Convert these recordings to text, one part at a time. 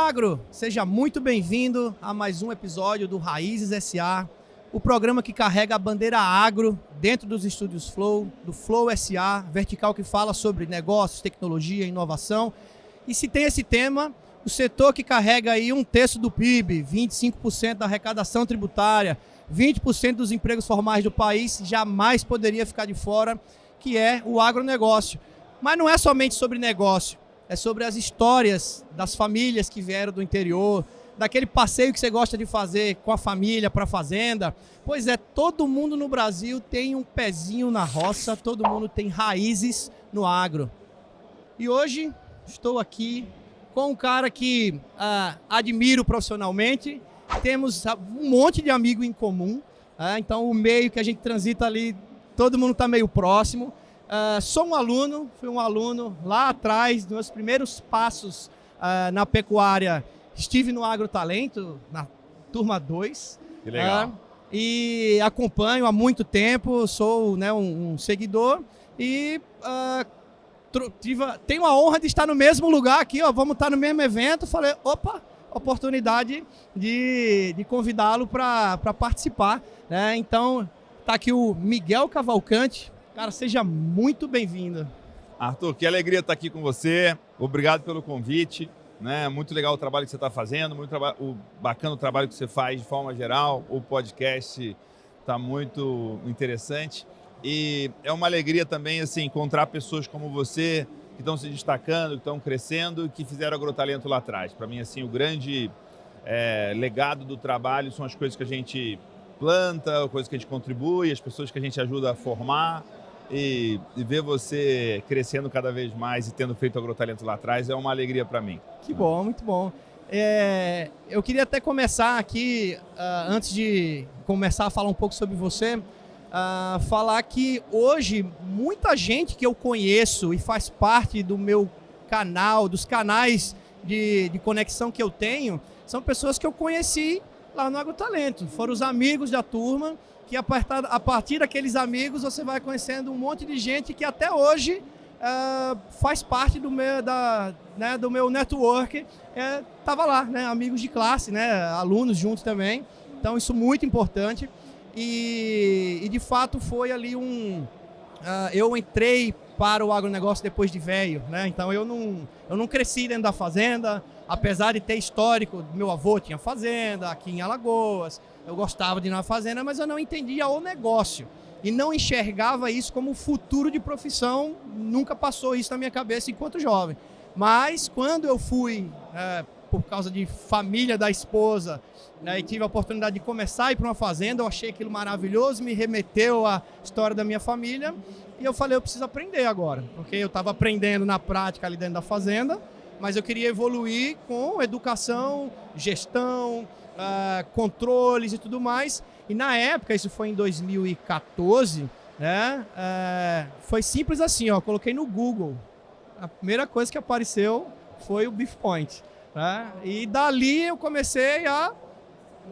agro, seja muito bem-vindo a mais um episódio do Raízes SA, o programa que carrega a bandeira agro dentro dos estúdios Flow, do Flow SA, vertical que fala sobre negócios, tecnologia, inovação. E se tem esse tema, o setor que carrega aí 1/3 do PIB, 25% da arrecadação tributária, 20% dos empregos formais do país, jamais poderia ficar de fora, que é o agronegócio. Mas não é somente sobre negócio, é sobre as histórias das famílias que vieram do interior, daquele passeio que você gosta de fazer com a família para a fazenda. Pois é, todo mundo no Brasil tem um pezinho na roça, todo mundo tem raízes no agro. E hoje estou aqui com um cara que admiro profissionalmente, temos um monte de amigo em comum, então o meio que a gente transita ali, todo mundo está meio próximo. Sou um aluno, fui um aluno lá atrás, nos meus primeiros passos na pecuária, estive no Agrotalento, na turma 2. Que legal. E acompanho há muito tempo, sou um seguidor e tenho a honra de estar no mesmo lugar aqui, vamos estar no mesmo evento. Falei, opa, oportunidade de convidá-lo para participar, né? Então, está aqui o Miguel Cavalcante. Cara, seja muito bem-vindo. Arthur, que alegria estar aqui com você. Obrigado pelo convite. Né? Muito legal o trabalho que você está fazendo, bacana o trabalho que você faz de forma geral. O podcast está muito interessante. E é uma alegria também assim, encontrar pessoas como você, que estão se destacando, que estão crescendo, que fizeram Agrotalento lá atrás. Para mim, assim, o grande legado do trabalho são as coisas que a gente planta, as coisas que a gente contribui, as pessoas que a gente ajuda a formar. E ver você crescendo cada vez mais e tendo feito Agrotalento lá atrás é uma alegria para mim. Que bom, muito bom. Eu queria até começar aqui, antes de começar a falar um pouco sobre você, falar que hoje muita gente que eu conheço e faz parte do meu canal, dos canais de conexão que eu tenho, são pessoas que eu conheci lá no Agrotalento. Foram os amigos da turma, que a partir daqueles amigos você vai conhecendo um monte de gente que até hoje faz parte do meu network. Tava lá, né, amigos de classe, né, alunos juntos também. Então isso é muito importante. E de fato foi ali eu entrei para o agronegócio depois de velho, né? Então eu não cresci dentro da fazenda, apesar de ter histórico. Meu avô tinha fazenda aqui em Alagoas, eu gostava de ir na fazenda, mas eu não entendia o negócio e não enxergava isso como futuro de profissão. Nunca passou isso na minha cabeça enquanto jovem. Mas quando eu fui, por causa de família da esposa, e tive a oportunidade de começar a ir para uma fazenda, eu achei aquilo maravilhoso, me remeteu à história da minha família e eu falei, eu preciso aprender agora, porque eu estava aprendendo na prática ali dentro da fazenda, mas eu queria evoluir com educação, gestão, controles e tudo mais. E na época, isso foi em 2014, né? Foi simples assim, coloquei no Google. A primeira coisa que apareceu foi o Beef Point, né? E dali eu comecei a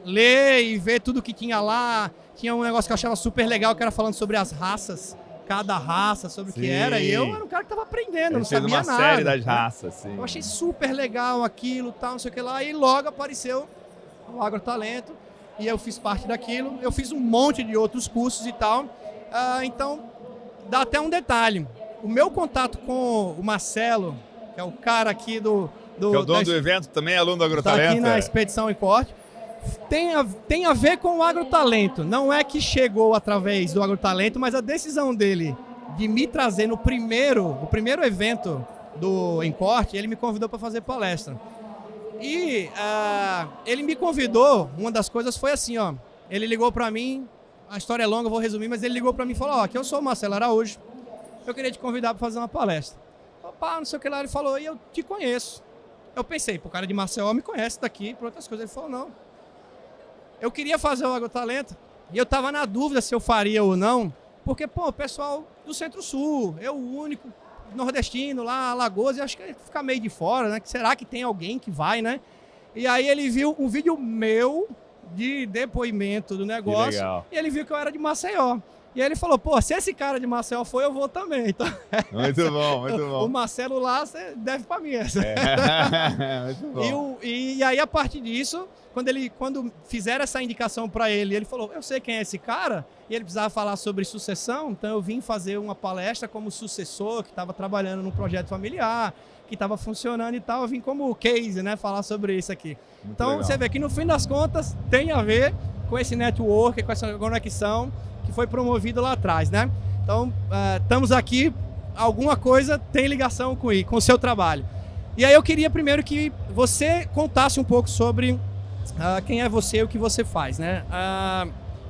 ler e ver tudo que tinha lá. Tinha um negócio que eu achava super legal, que era falando sobre as raças, cada raça, sobre o que era. E eu era um cara que estava aprendendo, não sabia nada. Uma série das raças, sim. Eu achei super legal aquilo, tal, não sei o que lá. E logo apareceu o Agrotalento e eu fiz parte daquilo. Eu fiz um monte de outros cursos e tal. Então, dá até um detalhe. O meu contato com o Marcelo, que é o cara aqui que é o dono do evento, também é aluno do Agrotalento. Está aqui na Expedição e Corte. Tem a ver com o Agrotalento. Não é que chegou através do Agrotalento, mas a decisão dele de me trazer no primeiro evento do Encorte, ele me convidou para fazer palestra. E ele me convidou, uma das coisas foi assim, ele ligou para mim, a história é longa, eu vou resumir, mas ele ligou para mim e falou, aqui eu sou o Marcelo Araújo, eu queria te convidar para fazer uma palestra. Opa, não sei o que lá, ele falou, e eu te conheço. Eu pensei, o cara de Maceió me conhece daqui, por outras coisas. Ele falou, não. Eu queria fazer o Agrotalento e eu estava na dúvida se eu faria ou não, porque, o pessoal do Centro-Sul, eu o único nordestino lá, Alagoas, e acho que fica meio de fora, né? Será que tem alguém que vai, né? E aí ele viu um vídeo meu de depoimento do Que negócio. legal. E ele viu que eu era de Maceió. E aí ele falou, pô, se esse cara de Maceió foi, eu vou também. Então, Muito bom, muito o bom. Marcelo lá, você deve pra mim essa. Muito bom. E aí, a partir disso, quando fizeram essa indicação para ele, ele falou, eu sei quem é esse cara, e ele precisava falar sobre sucessão, então eu vim fazer uma palestra como sucessor, que estava trabalhando num projeto familiar, que estava funcionando e tal, eu vim como case, né, falar sobre isso aqui. Muito Então, legal. você vê que no fim das contas, tem a ver com esse network, com essa conexão que foi promovido lá atrás, né? Então, estamos aqui, alguma coisa tem ligação com o seu trabalho. E aí eu queria primeiro que você contasse um pouco sobre quem é você e o que você faz, né?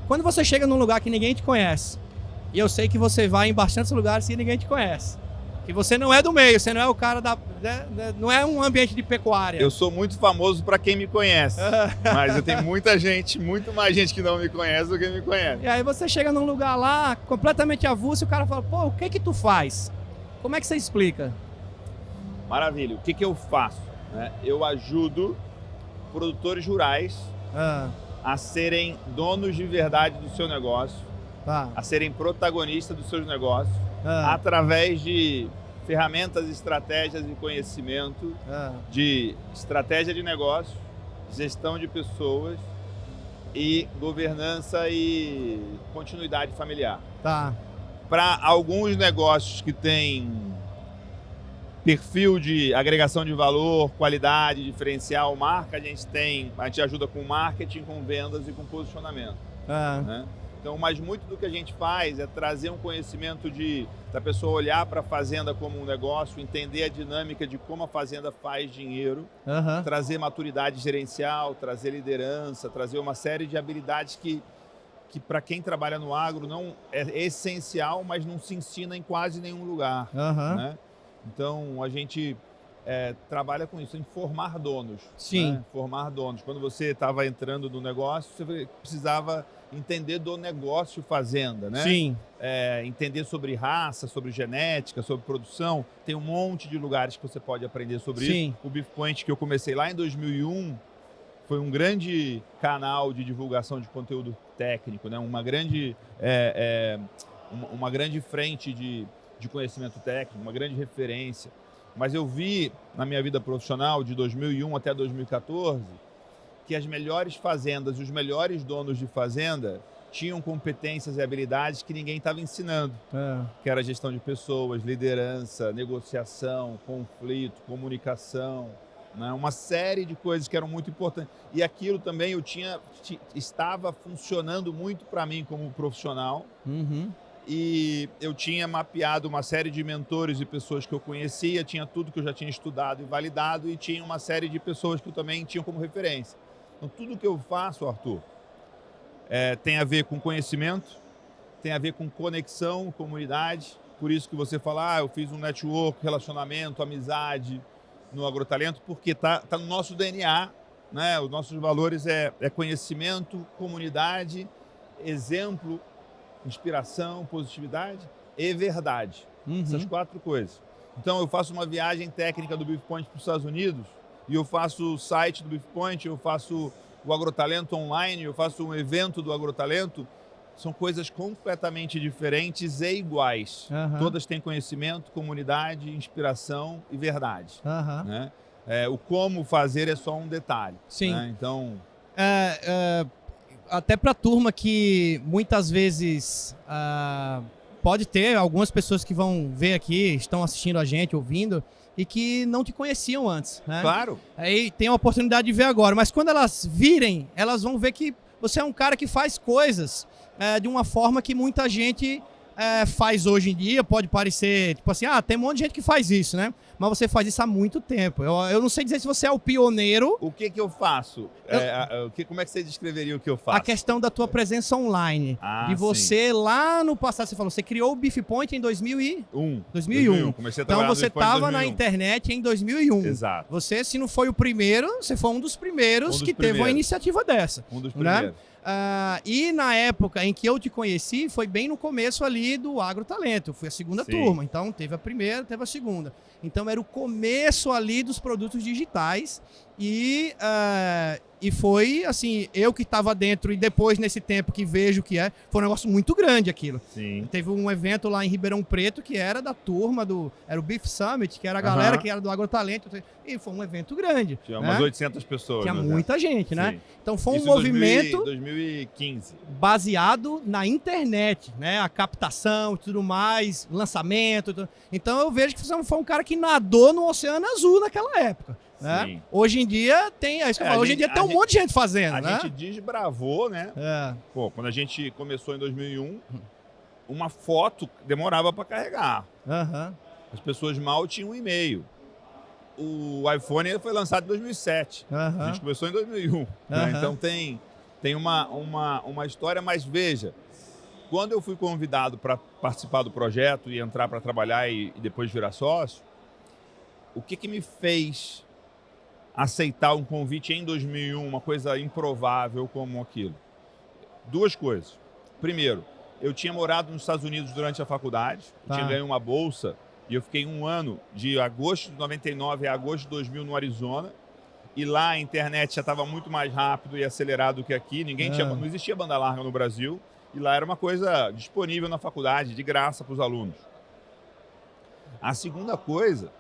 Quando você chega num lugar que ninguém te conhece, e eu sei que você vai em bastantes lugares que ninguém te conhece, que você não é do meio, você não é o cara não é um ambiente de pecuária. Eu sou muito famoso para quem me conhece, mas eu tenho muita gente, muito mais gente que não me conhece do que me conhece. E aí você chega num lugar lá, completamente avulso, e o cara fala, pô, o que tu faz? Como é que você explica? Maravilha. O que eu faço? Né? Eu ajudo produtores rurais a serem donos de verdade do seu negócio, Tá. a serem protagonistas dos seus negócios, através de ferramentas, estratégias e conhecimento de estratégia de negócio, gestão de pessoas e governança e continuidade familiar. Tá. Para alguns negócios que têm perfil de agregação de valor, qualidade, diferencial, marca, a gente ajuda com marketing, com vendas e com posicionamento. Né? Então, mas muito do que a gente faz é trazer um conhecimento da pessoa olhar para a fazenda como um negócio, entender a dinâmica de como a fazenda faz dinheiro, trazer maturidade gerencial, trazer liderança, trazer uma série de habilidades que para quem trabalha no agro não é essencial, mas não se ensina em quase nenhum lugar. Né? Então, a gente trabalha com isso, em formar donos. Sim. Né? Formar donos. Quando você estava entrando no negócio, você precisava entender do negócio fazenda, né? Sim. Entender sobre raça, sobre genética, sobre produção. Tem um monte de lugares que você pode aprender sobre Sim. isso. O Beef Point, que eu comecei lá em 2001, foi um grande canal de divulgação de conteúdo técnico, né? Uma grande frente de conhecimento técnico, uma grande referência. Mas eu vi na minha vida profissional, de 2001 até 2014, que as melhores fazendas e os melhores donos de fazenda tinham competências e habilidades que ninguém estava ensinando, que era gestão de pessoas, liderança, negociação, conflito, comunicação, né? Uma série de coisas que eram muito importantes. E aquilo também estava funcionando muito para mim como profissional. E eu tinha mapeado uma série de mentores e pessoas que eu conhecia, tinha tudo que eu já tinha estudado e validado, e tinha uma série de pessoas que eu também tinha como referência. Então, tudo que eu faço, Arthur, tem a ver com conhecimento, tem a ver com conexão, comunidade. Por isso que você fala, eu fiz um network, relacionamento, amizade no Agrotalento, porque tá no nosso DNA, né? Os nossos valores é conhecimento, comunidade, exemplo, inspiração, positividade e verdade. Essas 4 coisas. Então, eu faço uma viagem técnica do Beef Point para os Estados Unidos, e eu faço o site do Beef Point, eu faço o Agrotalento online, eu faço um evento do Agrotalento. São coisas completamente diferentes e iguais. Todas têm conhecimento, comunidade, inspiração e verdade. Né? O como fazer é só um detalhe. Sim. Né? Então... até para a turma que muitas vezes pode ter algumas pessoas que vão ver aqui, estão assistindo a gente, ouvindo, e que não te conheciam antes, né? Claro. Aí tem a oportunidade de ver agora, mas quando elas virem, elas vão ver que você é um cara que faz coisas de uma forma que muita gente faz hoje em dia. Pode parecer, tipo assim, tem um monte de gente que faz isso, né? Mas você faz isso há muito tempo. Eu não sei dizer se você é o pioneiro. O que eu faço? Como é que você descreveria o que eu faço? A questão da tua presença online. De você, lá no passado, você falou, você criou o Beef Point em 2001. 2001. Comecei a trabalhar então você estava na internet em 2001. Exato. Você, se não foi o primeiro, você foi um dos primeiros que teve uma iniciativa dessa. Um dos primeiros. E na época em que eu te conheci, foi bem no começo ali do Agrotalento. Eu fui a segunda turma, então teve a primeira, teve a segunda. Então era o começo ali dos produtos digitais. E E foi, assim, eu que estava dentro e depois, nesse tempo que vejo que foi um negócio muito grande aquilo. Sim. Teve um evento lá em Ribeirão Preto que era da turma era o Beef Summit, que era a galera que era do Agrotalento. E foi um evento grande. Tinha umas 800 pessoas. Tinha muita gente, né? Sim. Então foi um Isso movimento 2015. baseado na internet, né? A captação e tudo mais, lançamento. Então eu vejo que foi um cara que nadou no Oceano Azul naquela época. Né? Hoje em dia tem, hoje em dia tem um monte de gente fazendo, né? A gente desbravou, né? É. Pô, quando a gente começou em 2001, uma foto demorava para carregar. As pessoas mal tinham um e-mail. O iPhone foi lançado em 2007. A gente começou em 2001. Né? Então tem uma história, mas veja, quando eu fui convidado para participar do projeto e entrar para trabalhar e depois virar sócio, o que me fez aceitar um convite em 2001, uma coisa improvável como aquilo? Duas coisas. Primeiro, eu tinha morado nos Estados Unidos durante a faculdade, tinha ganho uma bolsa e eu fiquei um ano, de agosto de 99 a agosto de 2000 no Arizona, e lá a internet já estava muito mais rápido e acelerado do que aqui, não existia banda larga no Brasil, e lá era uma coisa disponível na faculdade, de graça para os alunos. A segunda coisa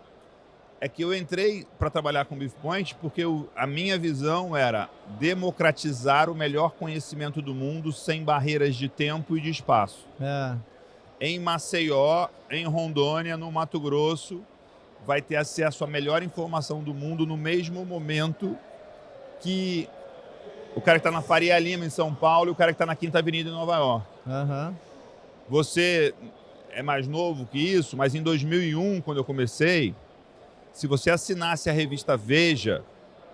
é que eu entrei para trabalhar com Beef Point porque a minha visão era democratizar o melhor conhecimento do mundo sem barreiras de tempo e de espaço. Em Maceió, em Rondônia, no Mato Grosso, vai ter acesso à melhor informação do mundo no mesmo momento que o cara que está na Faria Lima, em São Paulo, e o cara que está na Quinta Avenida, em Nova York. Você é mais novo que isso, mas em 2001, quando eu comecei, se você assinasse a revista Veja,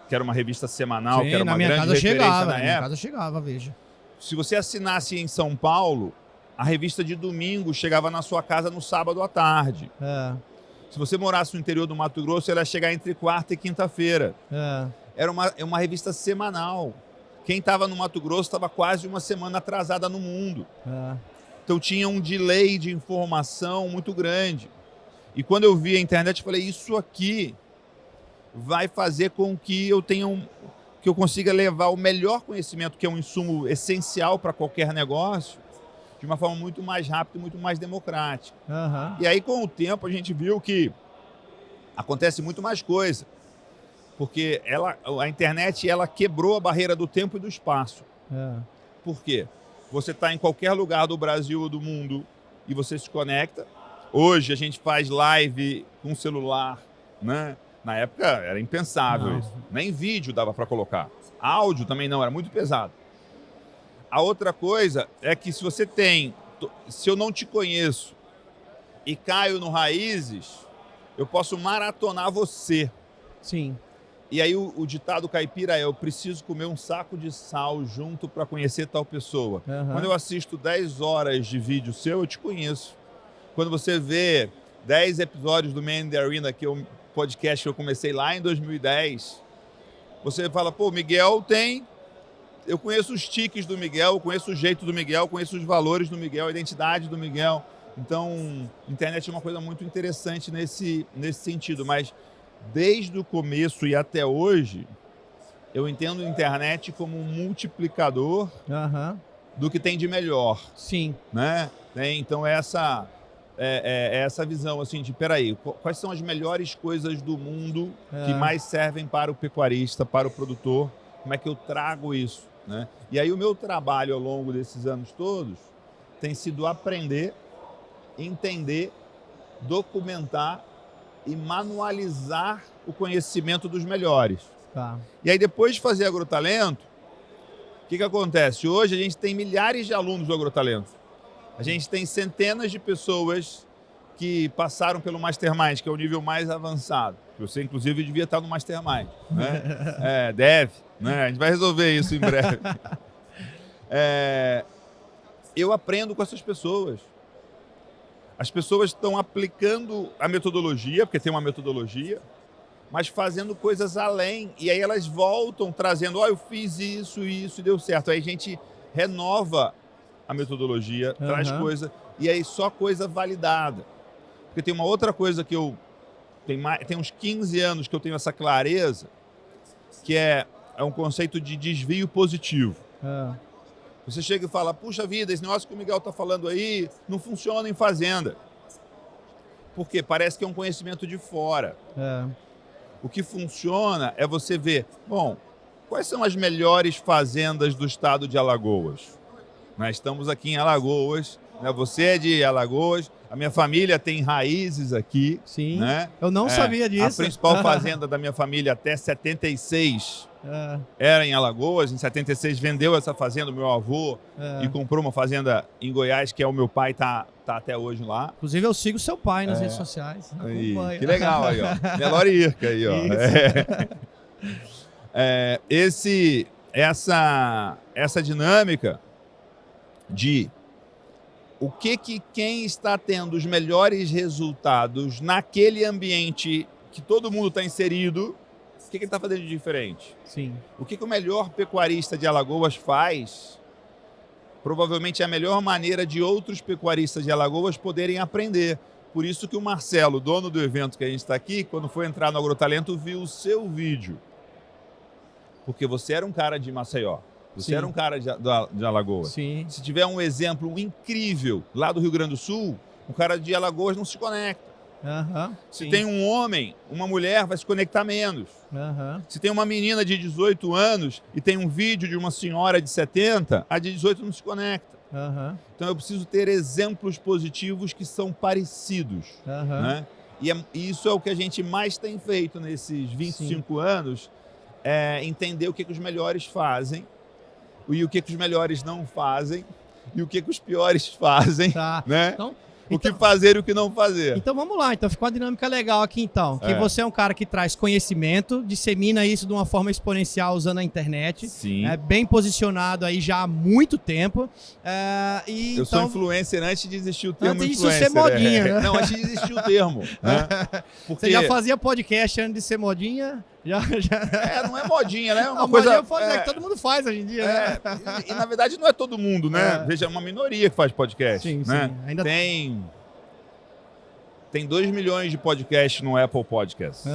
que era uma revista semanal, que era uma grande referência na época. Na minha casa chegava, Veja. Se você assinasse em São Paulo, a revista de domingo chegava na sua casa no sábado à tarde. Se você morasse no interior do Mato Grosso, ela ia chegar entre quarta e quinta-feira. Era uma revista semanal. Quem estava no Mato Grosso estava quase uma semana atrasada no mundo. Então tinha um delay de informação muito grande. E quando eu vi a internet, eu falei, isso aqui vai fazer com que eu consiga levar o melhor conhecimento, que é um insumo essencial para qualquer negócio, de uma forma muito mais rápida e muito mais democrática. E aí, com o tempo, a gente viu que acontece muito mais coisa. Porque a internet ela quebrou a barreira do tempo e do espaço. Por quê? Você está em qualquer lugar do Brasil ou do mundo e você se conecta. Hoje a gente faz live com celular, né? Na época era impensável isso. Nem vídeo dava para colocar. Áudio também não, era muito pesado. A outra coisa é que se eu não te conheço e caio no Raízes, eu posso maratonar você. Sim. E aí o ditado caipira eu preciso comer um saco de sal junto para conhecer tal pessoa. Quando eu assisto 10 horas de vídeo seu, eu te conheço. Quando você vê 10 episódios do Man in the Arena, que é um podcast que eu comecei lá em 2010, você fala, pô, Miguel eu conheço os tiques do Miguel, eu conheço o jeito do Miguel, eu conheço os valores do Miguel, a identidade do Miguel. Então, a internet é uma coisa muito interessante nesse sentido, mas desde o começo e até hoje, eu entendo a internet como um multiplicador do que tem de melhor. Sim. Né? Então, essa visão assim, de, peraí, quais são as melhores coisas do mundo que mais servem para o pecuarista, para o produtor? Como é que eu trago isso? Né? E aí o meu trabalho ao longo desses anos todos tem sido aprender, entender, documentar e manualizar o conhecimento dos melhores. E aí depois de fazer Agrotalento, o que acontece? Hoje a gente tem milhares de alunos do Agrotalento. A gente tem centenas de pessoas que passaram pelo Mastermind, que é o nível mais avançado. Você, inclusive, devia estar no Mastermind. Né? Deve. Né? A gente vai resolver isso em breve. Eu aprendo com essas pessoas. As pessoas estão aplicando a metodologia, porque tem uma metodologia, mas fazendo coisas além. E aí elas voltam trazendo, eu fiz isso e deu certo. Aí a gente renova a metodologia, traz coisa, e aí só coisa validada. Porque tem uma outra coisa que tem uns 15 anos que eu tenho essa clareza, que é é um conceito de desvio positivo. É. Você chega e fala, puxa vida, esse negócio que o Miguel está falando aí não funciona em fazenda. Por quê? Parece que é um conhecimento de fora. É. O que funciona é você ver, bom, quais são as melhores fazendas do estado de Alagoas? Nós estamos aqui em Alagoas, né? Você é de Alagoas, a minha família tem raízes aqui. Sim, né? eu não sabia disso. A principal fazenda da minha família até 76 era em Alagoas. Em 76 vendeu essa fazenda, o meu avô, e comprou uma fazenda em Goiás, que é o meu pai, tá até hoje lá. Inclusive eu sigo seu pai nas redes sociais. Aí, que legal aí, ó. Nelore Irca aí, ó. Essa dinâmica de o que quem está tendo os melhores resultados naquele ambiente que todo mundo está inserido, o que ele está fazendo de diferente? Sim. O que o melhor pecuarista de Alagoas faz, provavelmente é a melhor maneira de outros pecuaristas de Alagoas poderem aprender. Por isso que o Marcelo, dono do evento que a gente está aqui, quando foi entrar no Agrotalento, viu o seu vídeo. Porque você era um cara de Maceió. Você era um cara de Alagoas. Sim. Se tiver um exemplo incrível lá do Rio Grande do Sul, o cara de Alagoas não se conecta. Se tem um homem, uma mulher vai se conectar menos. Se tem uma menina de 18 anos e tem um vídeo de uma senhora de 70, a de 18 não se conecta. Então eu preciso ter exemplos positivos que são parecidos. Né? E isso é o que a gente mais tem feito nesses 25 anos, é entender o que os melhores fazem e o que os melhores não fazem e o que os piores fazem, né? Então, o que fazer e o que não fazer. Então vamos lá, então ficou uma dinâmica legal aqui então, que você é um cara que traz conhecimento, dissemina isso de uma forma exponencial usando a internet, é bem posicionado aí já há muito tempo. Eu sou influencer antes de existir o termo influencer. Antes de ser modinha, né? Não, antes de existir o termo. Né? Porque... Você já fazia podcast antes de ser modinha? Já. Não é modinha, né? Uma coisa que todo mundo faz hoje em dia. Né? E na verdade não é todo mundo, né? Veja, é uma minoria que faz podcast. Sim, né? sim. Ainda tem 2 milhões de podcasts no Apple Podcasts.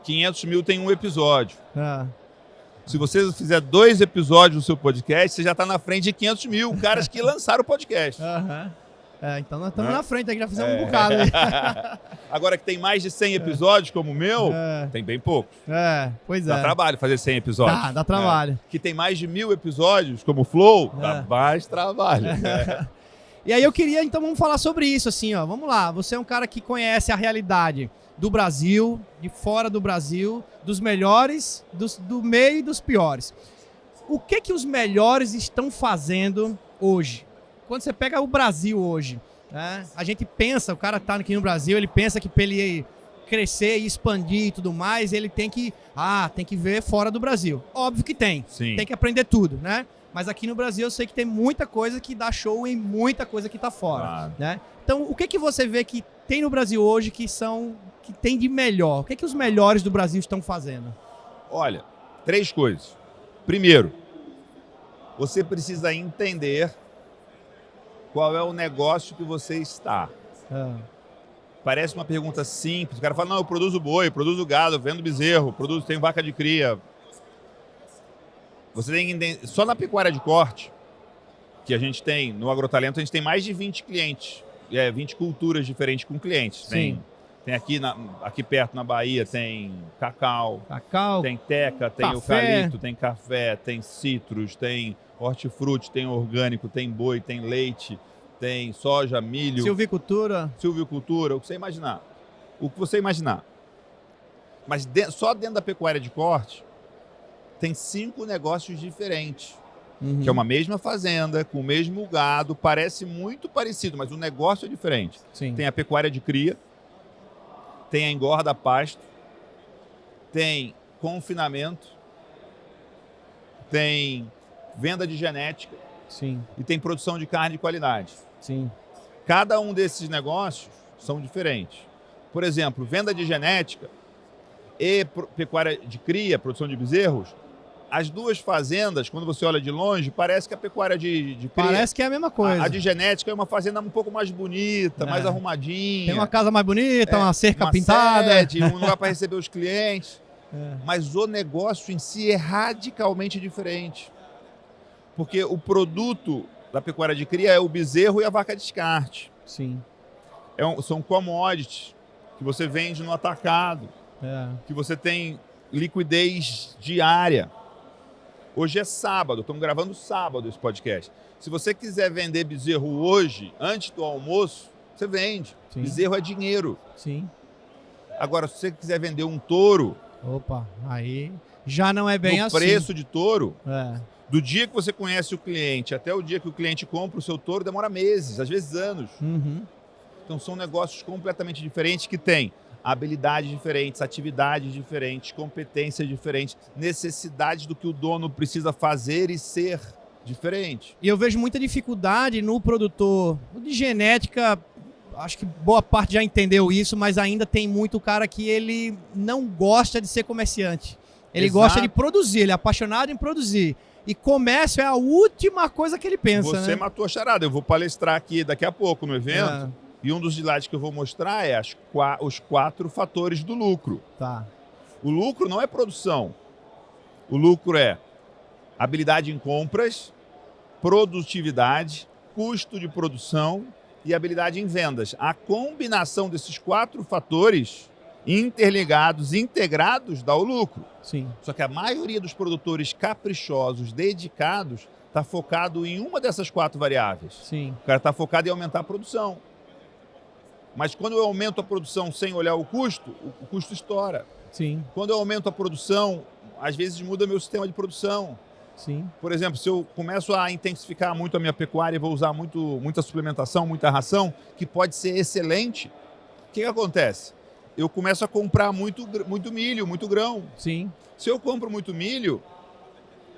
500 mil tem um episódio. Se você fizer 2 episódios no seu podcast, você já está na frente de 500 mil caras que lançaram o podcast. Então nós estamos na frente aqui, já fizemos um bocado. Agora que tem mais de 100 episódios como o meu, tem bem poucos. Pois é. Dá trabalho fazer 100 episódios. Dá trabalho. Que tem mais de 1000 episódios como o Flow, dá mais trabalho. E aí eu queria, então vamos falar sobre isso, assim, ó. Vamos lá, você é um cara que conhece a realidade do Brasil, de fora do Brasil, dos melhores, do meio e dos piores. O que os melhores estão fazendo hoje? Quando você pega o Brasil hoje, né, a gente pensa, o cara está aqui no Brasil, ele pensa que para ele crescer e expandir e tudo mais, ele tem que ver fora do Brasil. Óbvio que tem. Sim. Tem que aprender tudo, né? Mas aqui no Brasil eu sei que tem muita coisa que dá show em muita coisa que está fora. Claro. Né? Então, o que você vê que tem no Brasil hoje que tem de melhor? O que os melhores do Brasil estão fazendo? Olha, 3 coisas. Primeiro, você precisa entender qual é o negócio que você está. Parece uma pergunta simples. O cara fala, não, eu produzo boi, eu produzo gado, eu vendo bezerro, tenho vaca de cria. Você tem que entender, só na pecuária de corte, que a gente tem no Agrotalento, a gente tem mais de 20 clientes, 20 culturas diferentes com clientes. Sim. Tem aqui perto na Bahia, tem cacau, tem teca, tem eucalipto, tem café, tem citros, tem hortifruti, tem orgânico, tem boi, tem leite, tem soja, milho. Silvicultura, o que você imaginar. O que você imaginar. Mas só dentro da pecuária de corte, tem 5 negócios diferentes. Que é uma mesma fazenda, com o mesmo gado, parece muito parecido, mas o negócio é diferente. Sim. Tem a pecuária de cria, tem a engorda a pasto, tem confinamento, tem venda de genética. Sim. E tem produção de carne de qualidade. Sim. Cada um desses negócios são diferentes. Por exemplo, venda de genética e pecuária de cria, produção de bezerros, as 2 fazendas, quando você olha de longe, parece que a pecuária de cria... Parece que é a mesma coisa. A de genética é uma fazenda um pouco mais bonita, mais arrumadinha. Tem uma casa mais bonita, uma cerca pintada. Sede, um lugar para receber os clientes. Mas o negócio em si é radicalmente diferente. Porque o produto da pecuária de cria é o bezerro e a vaca descarte. Sim. São commodities que você vende no atacado, que você tem liquidez diária. Hoje é sábado, estamos gravando sábado esse podcast. Se você quiser vender bezerro hoje, antes do almoço, você vende. Sim. Bezerro é dinheiro. Sim. Agora, se você quiser vender um touro... Opa, aí já não é bem assim. O preço de touro, do dia que você conhece o cliente até o dia que o cliente compra o seu touro, demora meses, às vezes anos. Uhum. Então são negócios completamente diferentes que têm habilidades diferentes, atividades diferentes, competências diferentes, necessidades do que o dono precisa fazer e ser diferente. E eu vejo muita dificuldade no produtor de genética. Acho que boa parte já entendeu isso, mas ainda tem muito cara que ele não gosta de ser comerciante. Ele Exato. gosta de produzir, ele é apaixonado em produzir. E comércio é a última coisa que ele pensa, Você né? matou a charada. Eu vou palestrar aqui daqui a pouco no evento. E um dos slides que eu vou mostrar é os 4 fatores do lucro. Tá. O lucro não é produção. O lucro é habilidade em compras, produtividade, custo de produção e habilidade em vendas. A combinação desses 4 fatores interligados, integrados, dá o lucro. Sim. Só que a maioria dos produtores caprichosos, dedicados, está focado em uma dessas 4 variáveis. Sim. O cara está focado em aumentar a produção. Mas quando eu aumento a produção sem olhar o custo estoura. Sim. Quando eu aumento a produção, às vezes muda meu sistema de produção. Sim. Por exemplo, se eu começo a intensificar muito a minha pecuária e vou usar muita suplementação, muita ração, que pode ser excelente, o que acontece? Eu começo a comprar muito milho, muito grão. Sim. Se eu compro muito milho,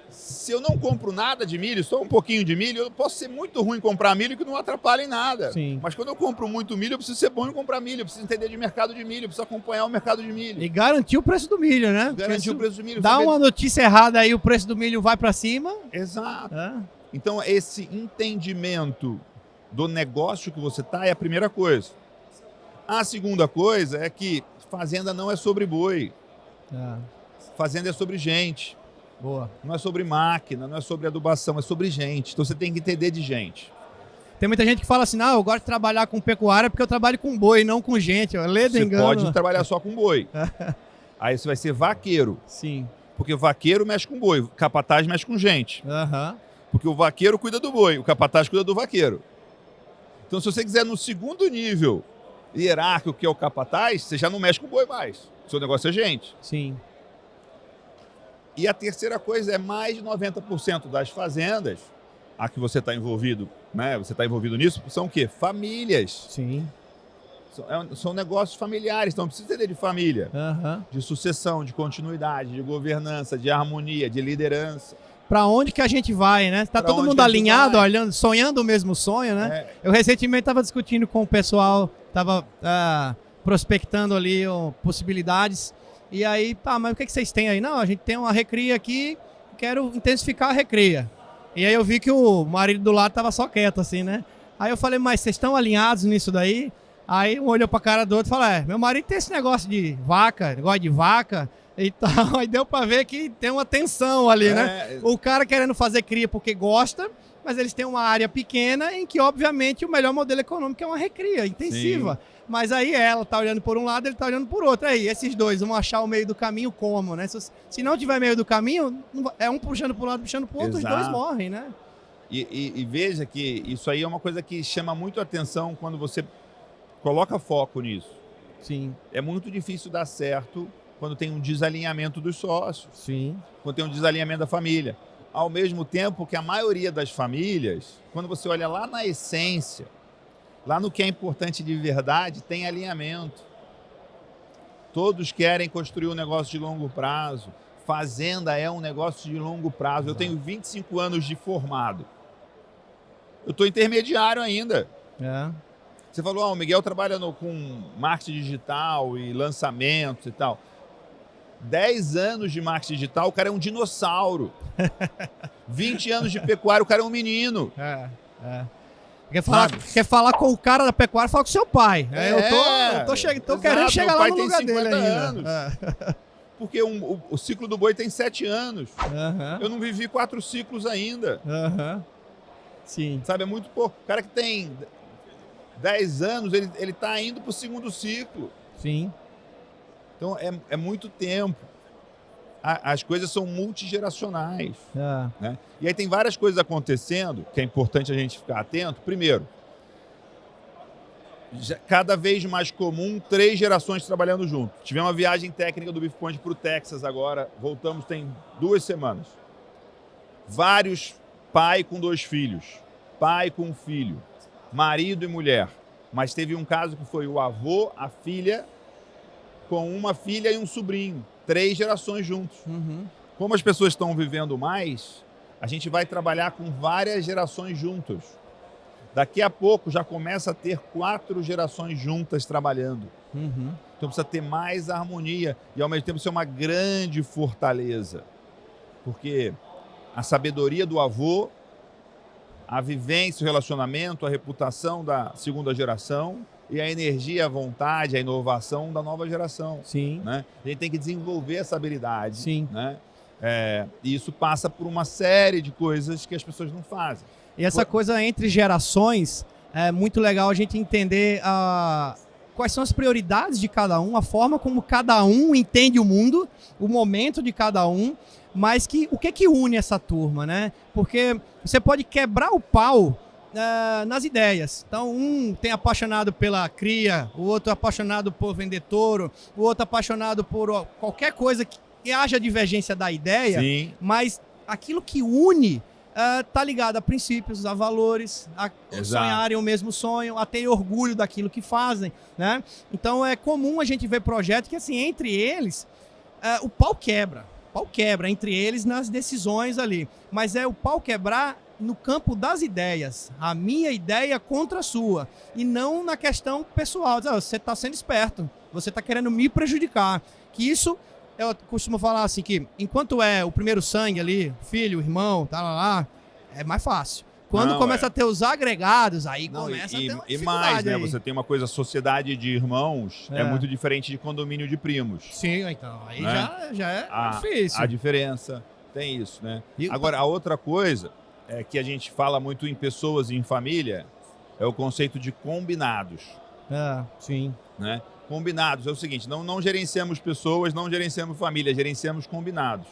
se eu não compro nada de milho, só um pouquinho de milho, eu posso ser muito ruim em comprar milho que não atrapalha em nada. Sim. Mas quando eu compro muito milho, eu preciso ser bom em comprar milho, eu preciso entender de mercado de milho, eu preciso acompanhar o mercado de milho. E garantir o preço do milho, né? Garantir o preço do milho. Dá uma notícia errada aí, o preço do milho vai para cima. Exato. Então, esse entendimento do negócio que você está é a primeira coisa. A segunda coisa é que fazenda não é sobre boi. Fazenda é sobre gente. Boa. Não é sobre máquina, não é sobre adubação, é sobre gente. Então você tem que entender de gente. Tem muita gente que fala assim, não, eu gosto de trabalhar com pecuária porque eu trabalho com boi, não com gente. Você pode trabalhar só com boi. Aí você vai ser vaqueiro. Sim. Porque vaqueiro mexe com boi, capataz mexe com gente. Porque o vaqueiro cuida do boi, o capataz cuida do vaqueiro. Então se você quiser no segundo nível hierárquico, que é o capataz, você já não mexe com boi mais. O seu negócio é gente. Sim. E a terceira coisa é mais de 90% das fazendas, a que você está envolvido, né? Você está envolvido nisso, são o quê? Famílias. Sim. São negócios familiares, então precisa entender de família, de sucessão, de continuidade, de governança, de harmonia, de liderança. Para onde que a gente vai, né? Tá todo mundo alinhado, olhando, sonhando o mesmo sonho, né? Eu recentemente estava discutindo com o pessoal, estava prospectando ali possibilidades. E aí, mas o que vocês têm aí? Não, a gente tem uma recria aqui, quero intensificar a recria. E aí eu vi que o marido do lado tava só quieto, assim, né? Aí eu falei, mas vocês estão alinhados nisso daí? Aí um olhou pra cara do outro e falou, meu marido tem esse negócio de vaca, negócio de vaca e tal. Aí deu pra ver que tem uma tensão ali, né? O cara querendo fazer cria porque gosta, mas eles têm uma área pequena em que, obviamente, o melhor modelo econômico é uma recria intensiva. Sim. Mas aí ela tá olhando por um lado, ele tá olhando por outro. Aí esses dois vão achar o meio do caminho como, né? Se não tiver meio do caminho, é um puxando para um lado, puxando para o outro, Exato. Os dois morrem, né? E veja que isso aí é uma coisa que chama muito a atenção quando você coloca foco nisso. Sim. É muito difícil dar certo quando tem um desalinhamento dos sócios. Sim. Quando tem um desalinhamento da família. Ao mesmo tempo que a maioria das famílias, quando você olha lá na essência, lá no que é importante de verdade, tem alinhamento. Todos querem construir um negócio de longo prazo. Fazenda é um negócio de longo prazo. Eu tenho 25 anos de formado. Eu estou intermediário ainda. Você falou, o Miguel trabalha com marketing digital e lançamentos e tal. 10 anos de marketing digital, o cara é um dinossauro. 20 anos de pecuária, o cara é um menino. Quer falar com o cara da pecuária, fala com seu seu pai. Eu tô querendo chegar lá no lugar dele ainda. porque o ciclo do boi tem 7 anos. Uhum. Eu não vivi 4 ciclos ainda. Uhum. Sim. Sabe, é muito pouco. O cara que tem 10 anos, ele tá indo pro 2º ciclo. Sim. Então, é muito tempo. As coisas são multigeracionais. Né? E aí tem várias coisas acontecendo que é importante a gente ficar atento. Primeiro, cada vez mais comum 3 gerações trabalhando junto. Tivemos uma viagem técnica do Beef Point para o Texas agora. Voltamos tem 2 semanas. Vários pai com 2 filhos. Pai com um filho. Marido e mulher. Mas teve um caso que foi o avô, a filha, com uma filha e um sobrinho. 3 gerações juntos. Uhum. Como as pessoas estão vivendo mais, a gente vai trabalhar com várias gerações juntos. Daqui a pouco já começa a ter 4 gerações juntas trabalhando. Uhum. Então precisa ter mais harmonia e ao mesmo tempo ser uma grande fortaleza. Porque a sabedoria do avô, a vivência, o relacionamento, a reputação da 2ª geração e a energia, a vontade, a inovação da nova geração. Sim. Né? A gente tem que desenvolver essa habilidade. Sim. Né? E isso passa por uma série de coisas que as pessoas não fazem. E essa coisa entre gerações, é muito legal a gente entender quais são as prioridades de cada um, a forma como cada um entende o mundo, o momento de cada um, mas o que une essa turma, né? Porque você pode quebrar o pau nas ideias. Então, um tem apaixonado pela cria, o outro apaixonado por vender touro, o outro apaixonado por qualquer coisa que haja divergência da ideia. Sim. Mas aquilo que une tá ligado a princípios, a valores, a sonharem o mesmo sonho, a ter orgulho daquilo que fazem, né? Então é comum a gente ver projetos que, assim, entre eles, o pau quebra. O pau quebra entre eles nas decisões ali. Mas é o pau quebrar no campo das ideias. A minha ideia contra a sua. E não na questão pessoal. Você está sendo esperto. Você está querendo me prejudicar. Que isso, eu costumo falar assim, que enquanto é o primeiro sangue ali, filho, irmão, tá lá, é mais fácil. Quando começa a ter os agregados, aí começa a ter uma dificuldade. E mais, né? Aí. Você tem uma coisa, sociedade de irmãos é muito diferente de condomínio de primos. Sim, então. Aí né? já é difícil. A diferença tem isso, né? Agora, a outra coisa é que a gente fala muito em pessoas e em família é o conceito de combinados. Sim. Né? Combinados é o seguinte, não gerenciamos pessoas, não gerenciamos família, gerenciamos combinados.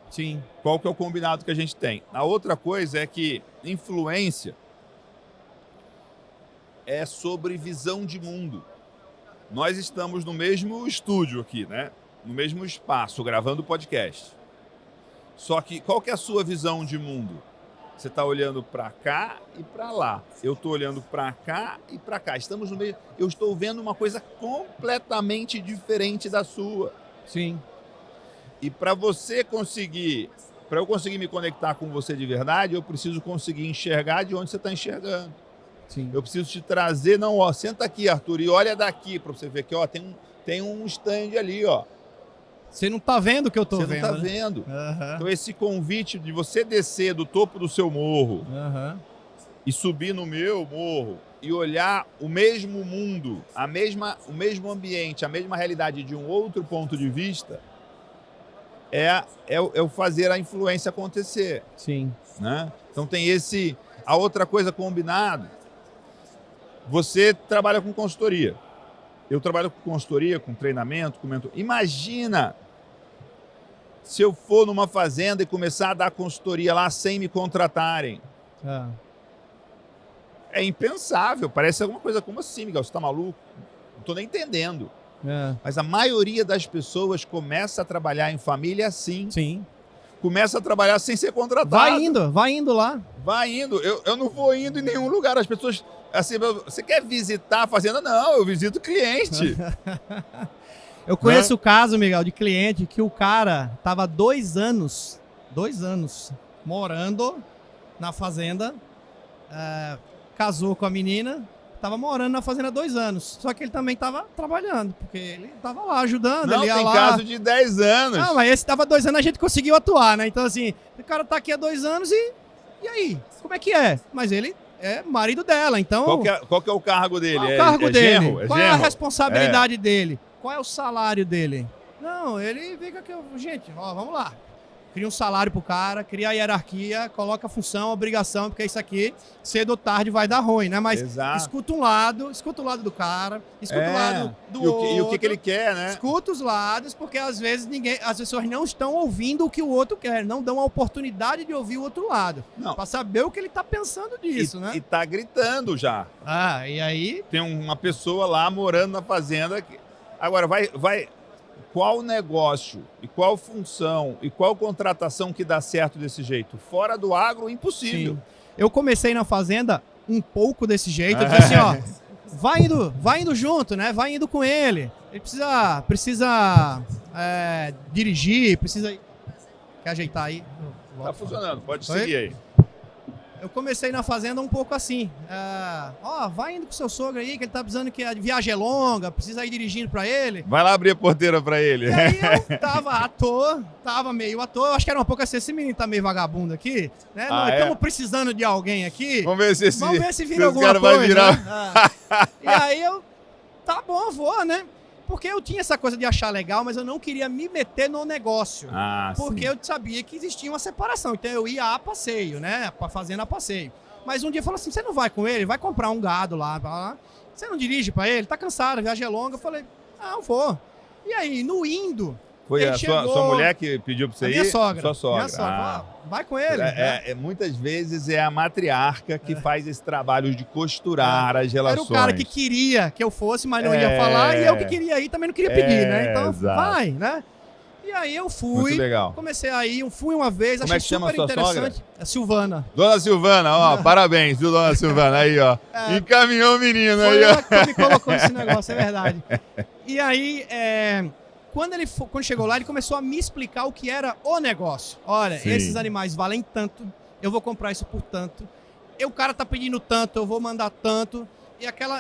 Sim. Qual que é o combinado que a gente tem? A outra coisa é que influência é sobre visão de mundo. Nós estamos no mesmo estúdio aqui, né? No mesmo espaço, gravando podcast. Só que qual que é a sua visão de mundo? Você está olhando para cá e para lá. Eu estou olhando para cá e para cá. Estamos no meio. Eu estou vendo uma coisa completamente diferente da sua. Sim. E para eu conseguir me conectar com você de verdade, eu preciso conseguir enxergar de onde você está enxergando. Sim. Eu preciso te trazer, senta aqui, Arthur, e olha daqui para você ver que tem um stand ali, ó. Você não tá vendo o que eu tô vendo. Você não tá vendo. Uhum. Então esse convite de você descer do topo do seu morro e subir no meu morro e olhar o mesmo mundo, o mesmo ambiente, a mesma realidade de um outro ponto de vista, é o fazer a influência acontecer. Sim. Né? Então tem a outra coisa combinado. Você trabalha com consultoria. Eu trabalho com consultoria, com treinamento, com mentor. Imagina se eu for numa fazenda e começar a dar consultoria lá sem me contratarem. É impensável. Parece alguma coisa como assim, Miguel, você tá maluco? Não tô nem entendendo. Mas a maioria das pessoas começa a trabalhar em família assim. Sim. Começa a trabalhar sem ser contratado. Vai indo lá. Vai indo. Eu não vou indo em nenhum lugar. As pessoas, assim, você quer visitar a fazenda? Não, eu visito o cliente. Eu conheço o caso, Miguel, de cliente que o cara tava 2 anos morando na fazenda, casou com a menina, tava morando na fazenda 2 anos. Só que ele também tava trabalhando, porque ele tava lá ajudando. Não, ele ia tem lá. caso de 10 anos. Não, mas esse tava 2 anos, a gente conseguiu atuar, né? Então, assim, o cara tá aqui há 2 anos e aí? Como é que é? Mas ele é marido dela, então... Qual que é o cargo dele? Qual é o cargo dele? Genro? Qual é a responsabilidade dele? Qual é o salário dele? Não, ele fica que gente, ó, vamos lá. Cria um salário pro cara, cria a hierarquia, coloca a função, a obrigação, porque isso aqui, cedo ou tarde, vai dar ruim, né? Mas escuta o lado do cara, escuta o lado do outro. E o que ele quer, né? Escuta os lados, porque às vezes as pessoas não estão ouvindo o que o outro quer, não dão a oportunidade de ouvir o outro lado. Para saber o que ele tá pensando disso, né? E tá gritando já. E aí... Tem uma pessoa lá morando na fazenda. Agora, qual negócio e qual função e qual contratação que dá certo desse jeito? Fora do agro, impossível. Sim. Eu comecei na fazenda um pouco desse jeito. Eu disse assim, ó, vai indo junto, né? Vai indo com ele. Ele precisa dirigir, precisa... Quer ajeitar aí? Tá funcionando, pode seguir aí. Eu comecei na fazenda um pouco assim. Vai indo com seu sogro aí, que ele tá precisando que a viagem é longa, precisa ir dirigindo pra ele. Vai lá abrir a porteira pra ele. E aí eu tava meio à toa. Acho que era um pouco assim, esse menino tá meio vagabundo aqui, né? Estamos precisando de alguém aqui. Vamos ver se vira alguma coisa. Vai virar. Né? E aí tá bom, vou, né? Porque eu tinha essa coisa de achar legal, mas eu não queria me meter no negócio. Porque eu sabia que existia uma separação. Então eu ia a passeio, né? Fazendo a passeio. Mas um dia falou assim, você não vai com ele? Vai comprar um gado lá. Você não dirige pra ele? Tá cansado, a viagem é longa. Eu falei, eu vou. E aí, no indo... Foi a sua mulher que pediu pra você ir? Minha sogra. Sua sogra. Minha sogra. Vai com ele. Muitas vezes é a matriarca que faz esse trabalho de costurar as relações. Era o cara que queria que eu fosse, mas não ia falar. E eu que queria ir, também não queria pedir, né? Então, vai, né? E aí eu fui. Muito legal. Comecei a ir, fui uma vez, Como achei super interessante. A Silvana. Dona Silvana, ó, parabéns, viu, Dona Silvana? Aí, ó. Encaminhou o menino aí, ó. Ela que me colocou nesse negócio, é verdade. E aí, quando chegou lá, ele começou a me explicar o que era o negócio. Olha, esses animais valem tanto, eu vou comprar isso por tanto. O cara tá pedindo tanto, eu vou mandar tanto.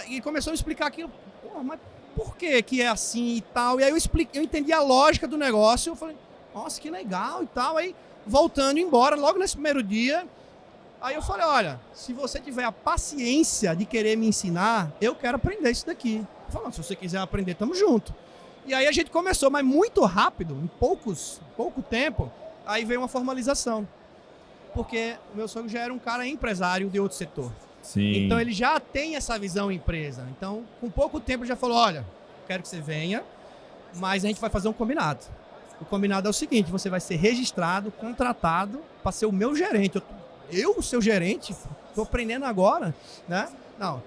E começou a me explicar aquilo. Porra, mas por que é assim e tal? E aí eu entendi a lógica do negócio. Eu falei, nossa, que legal e tal. Aí, voltando embora, logo nesse primeiro dia, aí eu falei, olha, se você tiver a paciência de querer me ensinar, eu quero aprender isso daqui. Eu falei, se você quiser aprender, tamo junto. E aí a gente começou, mas muito rápido, em pouco tempo, aí veio uma formalização. Porque o meu sogro já era um cara empresário de outro setor. Sim. Então ele já tem essa visão empresa. Então, com pouco tempo ele já falou, olha, quero que você venha, mas a gente vai fazer um combinado. O combinado é o seguinte, você vai ser registrado, contratado para ser o meu gerente. Eu, o seu gerente, estou aprendendo agora, né? Não.